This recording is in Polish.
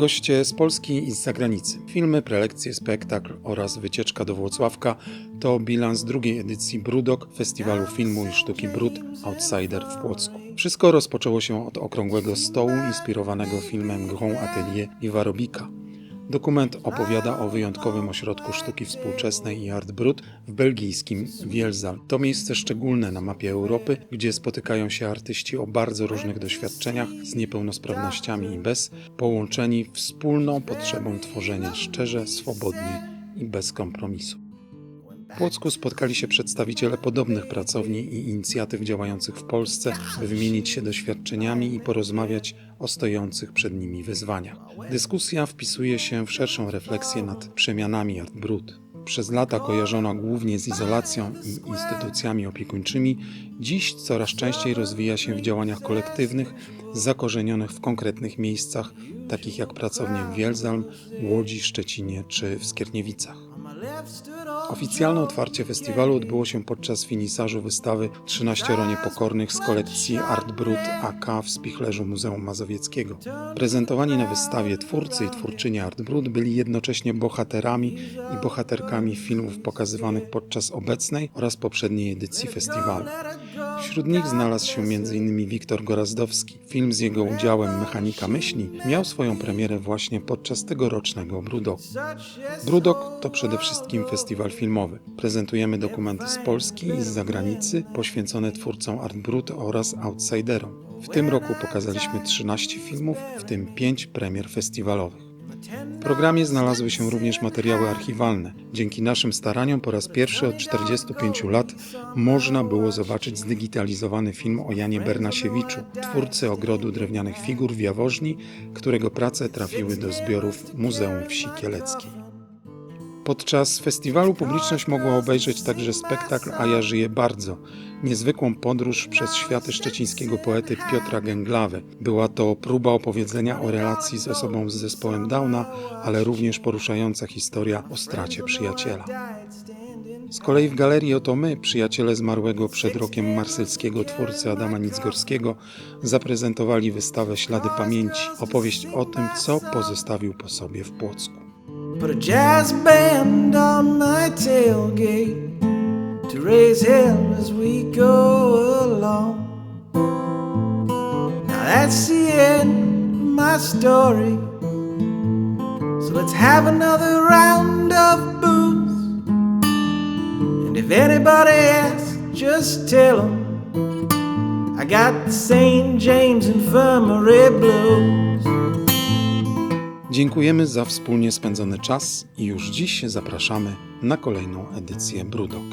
Goście z Polski i z zagranicy. Filmy, prelekcje, spektakl oraz wycieczka do Włocławka to bilans drugiej edycji Brudok, Festiwalu Filmu i Sztuki Brud Outsider w Płocku. Wszystko rozpoczęło się od okrągłego stołu inspirowanego filmem Grand Atelier Iwa Robika. Dokument opowiada o wyjątkowym ośrodku sztuki współczesnej i art brut w belgijskim Wielzal. To miejsce szczególne na mapie Europy, gdzie spotykają się artyści o bardzo różnych doświadczeniach, z niepełnosprawnościami i bez, połączeni wspólną potrzebą tworzenia szczerze, swobodnie i bez kompromisu. W Płocku spotkali się przedstawiciele podobnych pracowni i inicjatyw działających w Polsce, by wymienić się doświadczeniami i porozmawiać o stojących przed nimi wyzwaniach. Dyskusja wpisuje się w szerszą refleksję nad przemianami art brut. Przez lata kojarzona głównie z izolacją i instytucjami opiekuńczymi, dziś coraz częściej rozwija się w działaniach kolektywnych, zakorzenionych w konkretnych miejscach, takich jak pracownie w Wielzal, Łodzi, Szczecinie czy w Skierniewicach. Oficjalne otwarcie festiwalu odbyło się podczas finisażu wystawy 13 Niepokornych z kolekcji Art Brut AK w Spichlerzu Muzeum Mazowieckiego. Prezentowani na wystawie twórcy i twórczynie Art Brut byli jednocześnie bohaterami i bohaterkami filmów pokazywanych podczas obecnej oraz poprzedniej edycji festiwalu. Wśród nich znalazł się m.in. Wiktor Gorazdowski. Film z jego udziałem Mechanika myśli miał swoją premierę właśnie podczas tegorocznego Brudoku. Brudok to przede wszystkim festiwal filmowy. Prezentujemy dokumenty z Polski i z zagranicy poświęcone twórcom art brut oraz outsiderom. W tym roku pokazaliśmy 13 filmów, w tym 5 premier festiwalowych. W programie znalazły się również materiały archiwalne. Dzięki naszym staraniom po raz pierwszy od 45 lat można było zobaczyć zdigitalizowany film o Janie Bernasiewiczu, twórcy Ogrodu Drewnianych Figur w Jaworzni, którego prace trafiły do zbiorów Muzeum Wsi Kieleckiej. Podczas festiwalu publiczność mogła obejrzeć także spektakl A ja żyję bardzo, niezwykłą podróż przez światy szczecińskiego poety Piotra Gęglawy. Była to próba opowiedzenia o relacji z osobą z zespołem Downa, ale również poruszająca historia o stracie przyjaciela. Z kolei w galerii Oto my, przyjaciele zmarłego przed rokiem marsylskiego twórcy Adama Nicgorskiego, zaprezentowali wystawę Ślady pamięci, opowieść o tym, co pozostawił po sobie w Płocku. Put a jazz band on my tailgate to raise hell as we go along. Now that's the end of my story, so let's have another round of booze. And if anybody asks, just tell them I got the St. James Infirmary blues. Dziękujemy za wspólnie spędzony czas i już dziś zapraszamy na kolejną edycję Brudok.